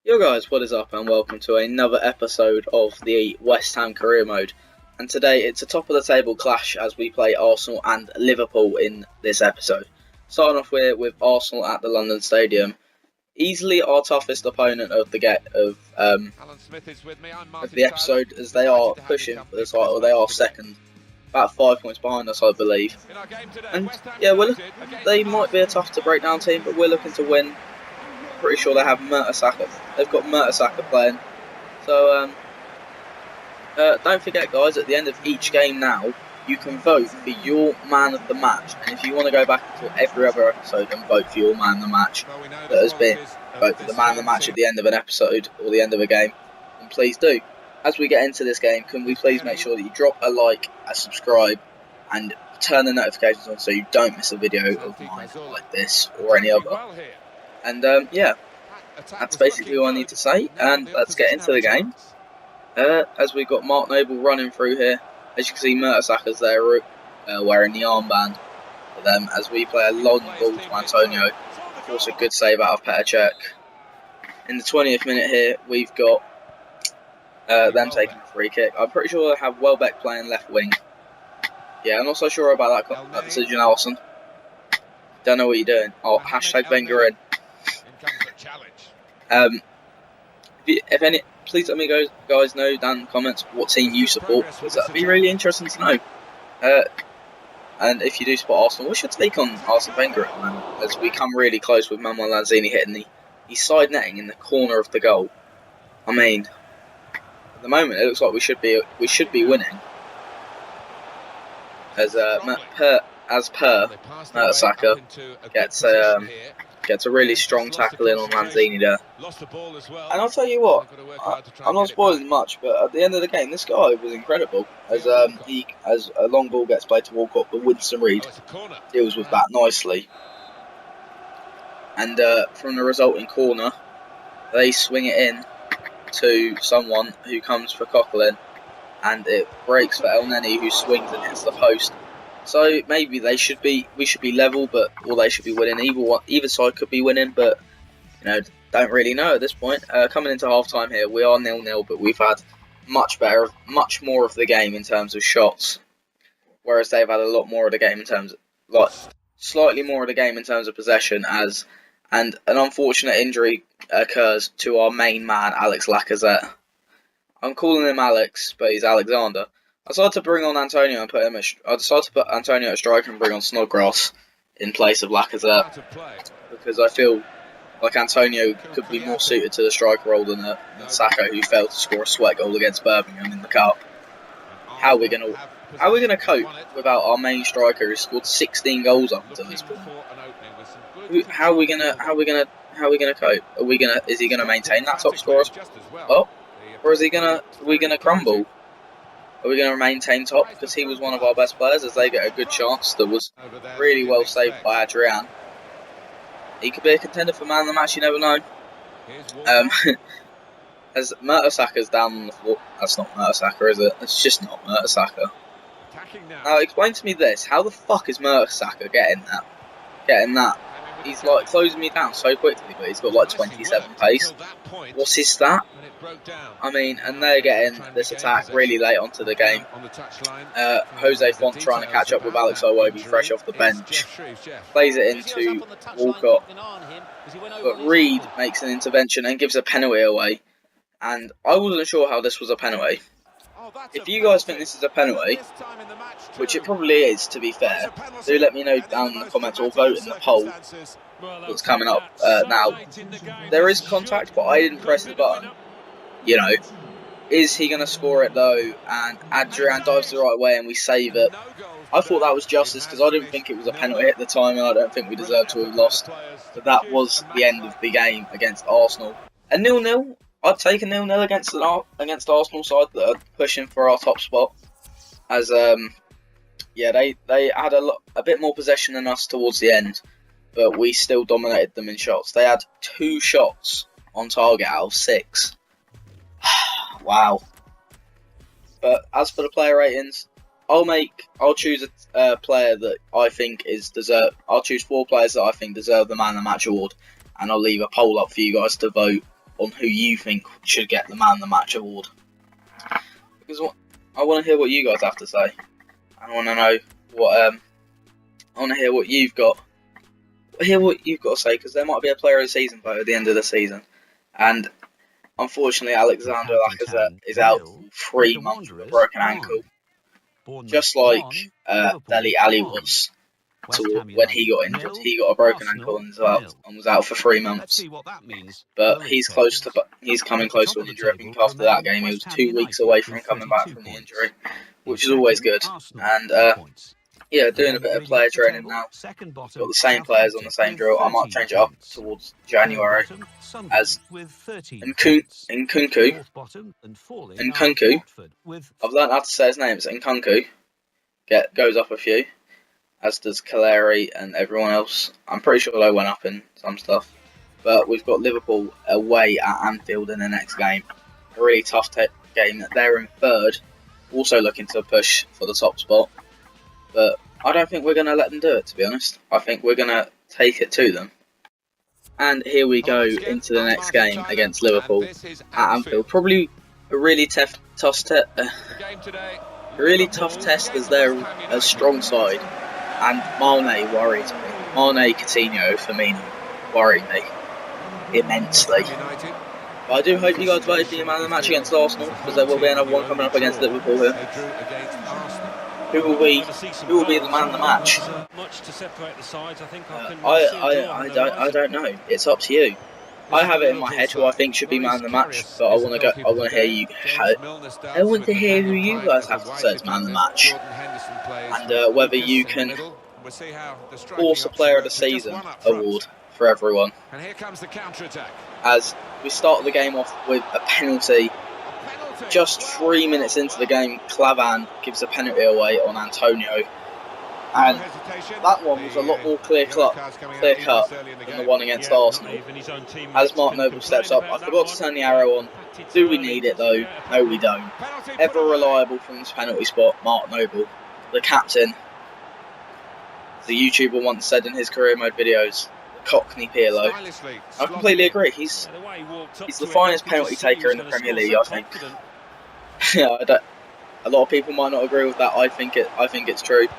Yo guys, what is up and welcome to another episode of the West Ham Career Mode. And today it's a top of the table clash as we play Arsenal and Liverpool in this episode. Starting off with Arsenal at the London Stadium. Easily our toughest opponent of the episode, as they are pushing for the title. They are second, about 5 points behind us, I believe. And yeah, they might be a tough to break down team, but we're looking to win. Pretty sure they have Mertesacker. They've got Mertesacker playing. So don't forget, guys, at the end of each game now, you can vote for your man of the match. And if you want to go back to every other episode and vote for your man of the match that has been, vote for the man of the match at the end of an episode or the end of a game, then please do. As we get into this game, can we please make sure that you drop a like, a subscribe, and turn the notifications on so you don't miss a video of mine like this or any other. And yeah, that's basically all I need to say, and let's get into the game. As we've got Mark Noble running through here, as you can see Mertesacker's there wearing the armband for them, as we play a long ball to Antonio. Of course, a good save out of Petr Cech. In the 20th minute here, we've got them taking a free kick. I'm pretty sure they have Welbeck playing left wing. Yeah, I'm not so sure about that decision, Alison. Don't know what you're doing. Oh, hashtag Wenger in. Please let me guys know down in the comments what team you support, because that'd be really interesting to know. And if you do support Arsenal, what's your take on Arsene Wenger at the moment? As we come really close with Manuel Lanzini hitting the side netting in the corner of the goal. I mean, at the moment it looks like we should be winning. As per Mertesacker gets a really strong tackle in on Lanzini there. And I'll tell you what, I'm not spoiling much, but at the end of the game, this guy was incredible. As a long ball gets played to Walcott, but Winston Reid deals with that nicely. And from the resulting corner, they swing it in to someone who comes for Coquelin, and it breaks for El Neni, who swings and hits the post. So maybe we should be level, or they should be winning. Either side could be winning, but don't really know at this point. Coming into half time here, we are 0-0, but we've had much more of the game in terms of shots, whereas they've had a lot more of the game in terms of, slightly more of the game in terms of possession. And an unfortunate injury occurs to our main man, Alex Lacazette. I'm calling him Alex, but he's Alexander. I decided to bring on Antonio and I decided to put Antonio at striker and bring on Snodgrass in place of Lacazette, because I feel like Antonio could be more suited to the striker role than Saka, who failed to score a sweat goal against Birmingham in the cup. How are we gonna cope without our main striker who scored 16 goals up until this point? How are we gonna cope? Is he gonna maintain that top score? Well, or are we gonna crumble? Are we going to maintain top, because he was one of our best players, as they get a good chance that was really well saved by Adrian. He could be a contender for man of the match, you never know. As Mertesacker's down on the floor. That's not Mertesacker, is it? It's just not Mertesacker. Now explain to me this, how the fuck is Mertesacker getting that? He's like closing me down so quickly, but he's got like 27 pace. What's his stat? I mean, and they're getting this attack really late onto the game. Jose Font trying to catch up with Alex Iwobi fresh off the bench. Plays it into Walcott. But Reid makes an intervention and gives a penalty away. And I wasn't sure how this was a penalty. If you guys think this is a penalty, which it probably is, to be fair, do let me know down in the comments or vote in the poll that's coming up now. There is contact, but I didn't press the button. Is he going to score it though? And Adrian dives the right way and we save it. I thought that was justice, because I didn't think it was a penalty at the time, and I don't think we deserved to have lost. But that was the end of the game against Arsenal. A 0-0. I'd take a 0-0 against Arsenal side that are pushing for our top spot. As they had a bit more possession than us towards the end, but we still dominated them in shots. They had 2 shots on target out of 6. Wow. But as for the player ratings, I'll choose a player that I think is deserved. I'll choose 4 players that I think deserve the man of the match award, and I'll leave a poll up for you guys to vote on who you think should get the Man of the Match award. Because I want to hear what you guys have to say. I want to know what I want to hear what you've got. Hear what you've got to say, because there might be a Player of the Season vote at the end of the season, and unfortunately Alexander Lacazette is out for 3 months with a broken ankle, just like Dele Alli was when he got injured. He got a broken ankle and was out for 3 months. But he's coming close to an injury. I think after that game he was 2 weeks away from coming back from the injury, which is always good. And yeah, doing a bit of player training now. Got the same players on the same drill. I might change it up towards January, as Nkunku, I've learned how to say his name, it's Nkunku, goes up a few, as does Caleri and everyone else. I'm pretty sure they went up in some stuff. But we've got Liverpool away at Anfield in the next game. A really tough game. They're in third, also looking to push for the top spot. But I don't think we're going to let them do it, to be honest. I think we're going to take it to them. And here we go into the next game against Liverpool at Anfield. Probably a really tough test, as they're a strong side. And Mane worries me. Mane, Coutinho, Firmino worry me immensely. But I do hope you guys vote for your Man of the Match against Arsenal, because there will be another one coming up against Liverpool here. Who will be the Man of the Match? I don't know. It's up to you. I have it in my head who I think should be Man of the Match, but I want to hear you. I want to hear who you guys have to say is Man of the Match, and whether you can force a Player of the Season award for everyone. And here comes the counter-attack. As we start the game off with a penalty. Just 3 minutes into the game, Clavan gives a penalty away on Antonio, and that one was a lot more clear cut than the one against Arsenal. As Mark Noble steps up, I forgot to turn the arrow on. Do we need it though? No, we don't. Ever reliable from this penalty spot, Mark Noble, the captain. The YouTuber once said in his career mode videos, the Cockney Pirlo. I completely agree. He's the finest penalty taker in the Premier League, I think. Yeah, a lot of people might not agree with that. I think it's true,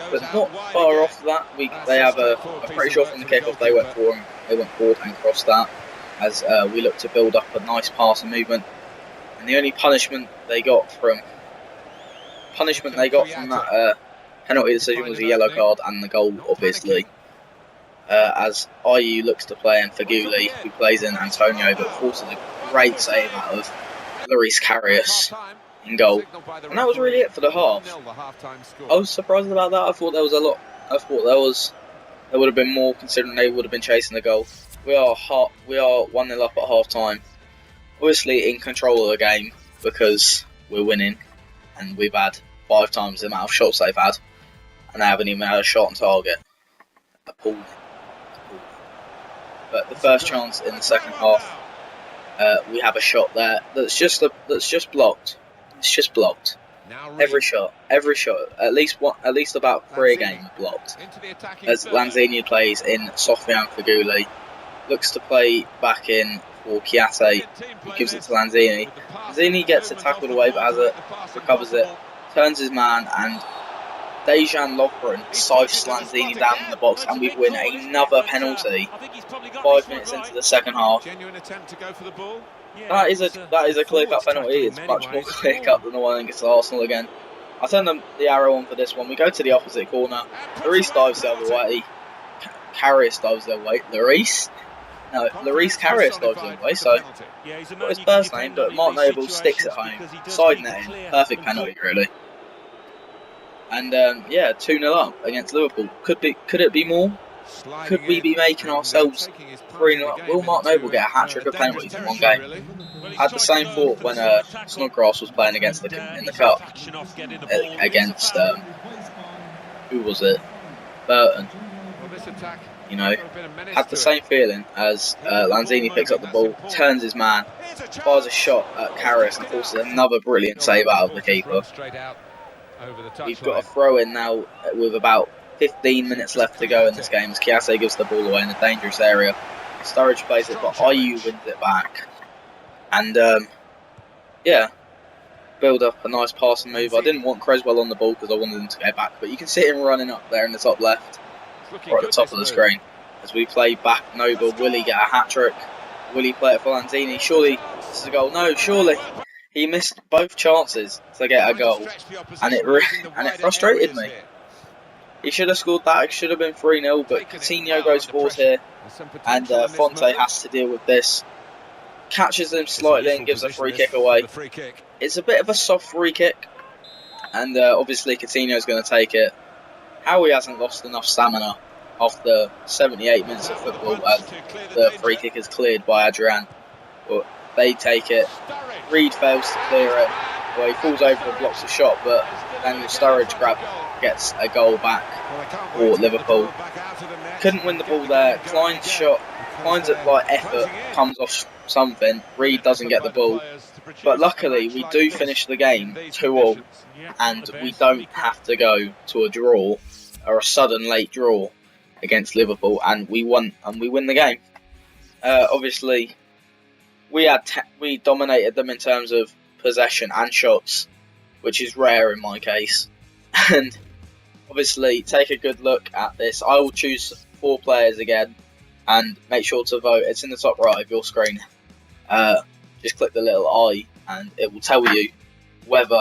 but not far off that. They have I'm pretty sure from the kickoff they went forward and crossed that, as we look to build up a nice passing movement. And the only punishment they got from that penalty decision was a yellow card and the goal, obviously. As Ayew looks to play in Feghouli, who plays in Antonio, but forces a great save out of Lloris Karius in goal. And that was really it for the half. I was surprised about that. I thought there was a lot. I thought there would have been more, considering they would have been chasing the goal. We are 1-0 up at half time. Obviously in control of the game because we're winning, and we've had 5 times the amount of shots they've had, and they haven't even had a shot on target. Appalling. But the first chance in the second half, we have a shot there that's just blocked. It's just blocked. Every shot, at least about 3 a game are blocked. As Lanzini plays in Sofiane Feghouli, looks to play back in for Chiate, who gives it to Lanzini. Lanzini gets it tackled away, but recovers it, turns his man, and Dejan Lovren sipes Lanzini down in the box, and we win another penalty 5 minutes into the second half. That is a clear-cut penalty. It's much more clear-cut than the one against Arsenal again. I turn the arrow on for this one. We go to the opposite corner. Lloris dives the other way. Karius dives the other way. Lloris Karius dives the other way. So, not his first name, but Mark Noble sticks it home. Side netting. Perfect penalty, really. And yeah, 2-0 up against Liverpool. Could it be more? Could we be making ourselves 3-0 up? Will Mark Noble get a hat-trick of penalties in one game? I had the same thought when Snodgrass was playing in the cup against who was it? Burton. You know, had the same feeling as Lanzini picks up the ball, turns his man, fires a shot at Karius and forces another brilliant save out of the keeper. We've got a throw in now with about 15 minutes left to go in this game as Chiate gives the ball away in a dangerous area. Sturridge plays it, but Ayew wins it back. And yeah, build up a nice passing move. I didn't want Creswell on the ball because I wanted him to go back, but you can see him running up there in the top left, or at the top of the screen. As we play back Noble, will he get a hat-trick? Will he play it for Lanzini? Surely this is a goal. No, surely. He missed both chances to get a goal, and it frustrated me. He should have scored that. It should have been 3-0, but Coutinho goes forward here, and Fonte has to deal with this. Catches him slightly and gives a free kick away. It's a bit of a soft free kick, and obviously Coutinho's going to take it. Howie hasn't lost enough stamina after 78 minutes of football, as the free kick is cleared by Adrian. But they take it. Reed fails to clear it. Well, he falls over and blocks the shot, but Daniel Sturridge gets a goal back for Liverpool. Couldn't win the ball there. Klein's shot, Klein's effort comes off something. Reed doesn't get the ball. But luckily, we do finish the game 2-2, and we don't have to go to a draw, or a sudden late draw against Liverpool, and we win the game. Obviously, we dominated them in terms of possession and shots, which is rare in my case. And obviously, take a good look at this. I will choose 4 players again, and make sure to vote. It's in the top right of your screen. Just click the little eye, and it will tell you whether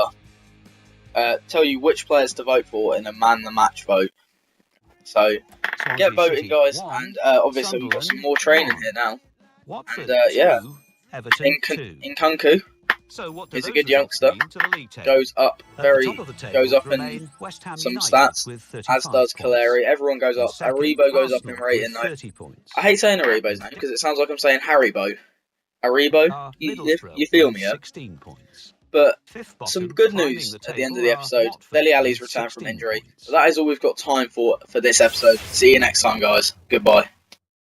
which players to vote for in a man the match vote. So get voting, guys, and obviously we've got some more training here now. And yeah, Nkunku is a good youngster. Goes up in some stats, as does Caleri. Everyone goes up. Aribo goes up in rating though. I hate saying Aribo's name because it sounds like I'm saying Haribo. Aribo, you feel me, yeah? But some good news at the end of the episode. Dele Alli's returned from injury. So that is all we've got time for this episode. See you next time, guys. Goodbye.